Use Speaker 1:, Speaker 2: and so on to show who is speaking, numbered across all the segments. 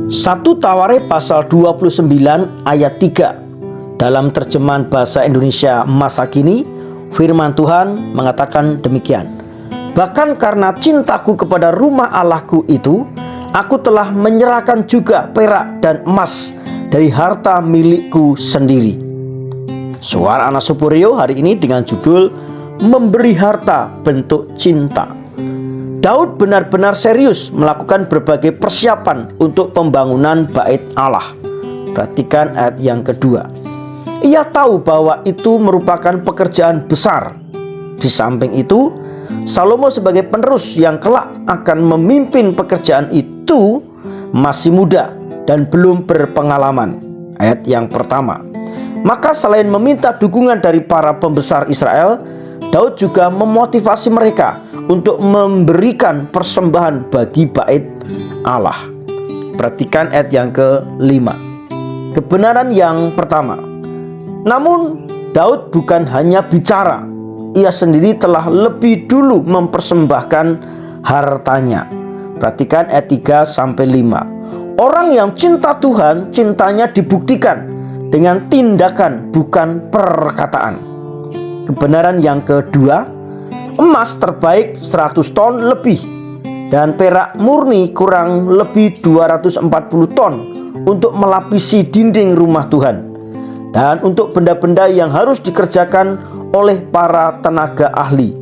Speaker 1: Satu Tawarikh pasal 29 ayat 3 dalam terjemahan bahasa Indonesia masa kini, firman Tuhan mengatakan demikian. Bahkan karena cintaku kepada rumah Allahku itu, aku telah menyerahkan juga perak dan emas dari harta milikku sendiri. Suara Anak Supurio hari ini dengan judul Memberi Harta Bentuk Cinta. Daud benar-benar serius melakukan berbagai persiapan untuk pembangunan bait Allah. Perhatikan ayat yang kedua. Ia tahu bahwa itu merupakan pekerjaan besar. Di samping itu, Salomo sebagai penerus yang kelak akan memimpin pekerjaan itu masih muda dan belum berpengalaman. Ayat yang pertama. Maka selain meminta dukungan dari para pembesar Israel, Daud juga memotivasi mereka untuk memberikan persembahan bagi bait Allah. Perhatikan ayat yang kelima. Kebenaran yang pertama. Namun Daud bukan hanya bicara, ia sendiri telah lebih dulu mempersembahkan hartanya. Perhatikan ayat 3-5. Orang yang cinta Tuhan, cintanya dibuktikan dengan tindakan bukan perkataan. Kebenaran yang kedua, emas terbaik 100 ton lebih dan perak murni kurang lebih 240 ton untuk melapisi dinding rumah Tuhan dan untuk benda-benda yang harus dikerjakan oleh para tenaga ahli.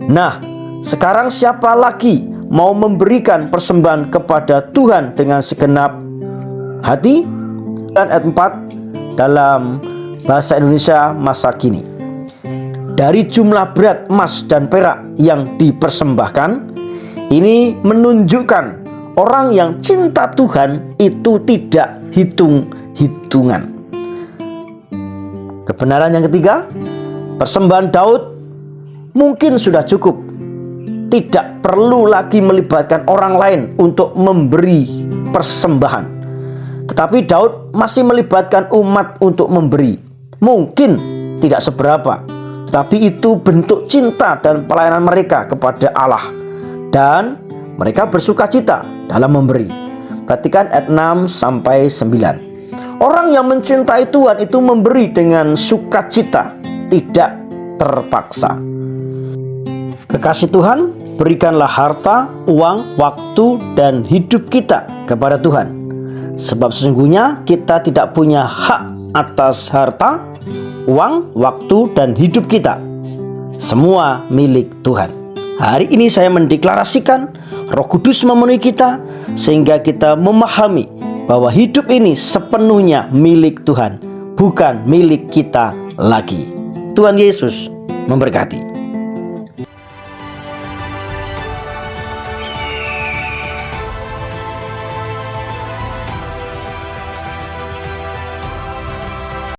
Speaker 1: Nah, sekarang siapa lagi mau memberikan persembahan kepada Tuhan dengan segenap hati? Dan ayat 4 dalam bahasa Indonesia masa kini. Dari jumlah berat emas dan perak yang dipersembahkan, ini menunjukkan orang yang cinta Tuhan itu tidak hitung-hitungan. Kebenaran yang ketiga, persembahan Daud mungkin sudah cukup. Tidak perlu lagi melibatkan orang lain untuk memberi persembahan. Tetapi Daud masih melibatkan umat untuk memberi. Mungkin tidak seberapa, tetapi itu bentuk cinta dan pelayanan mereka kepada Allah, dan mereka bersuka cita dalam memberi. Perhatikan ayat 6-9. Orang yang mencintai Tuhan itu memberi dengan sukacita, tidak terpaksa. Kekasih Tuhan, berikanlah harta, uang, waktu, dan hidup kita kepada Tuhan. Sebab sesungguhnya kita tidak punya hak atas harta, uang, waktu, dan hidup kita. Semua milik Tuhan. Hari ini saya mendeklarasikan Roh Kudus memenuhi kita, sehingga kita memahami bahwa hidup ini sepenuhnya milik Tuhan, bukan milik kita lagi. Tuhan Yesus memberkati.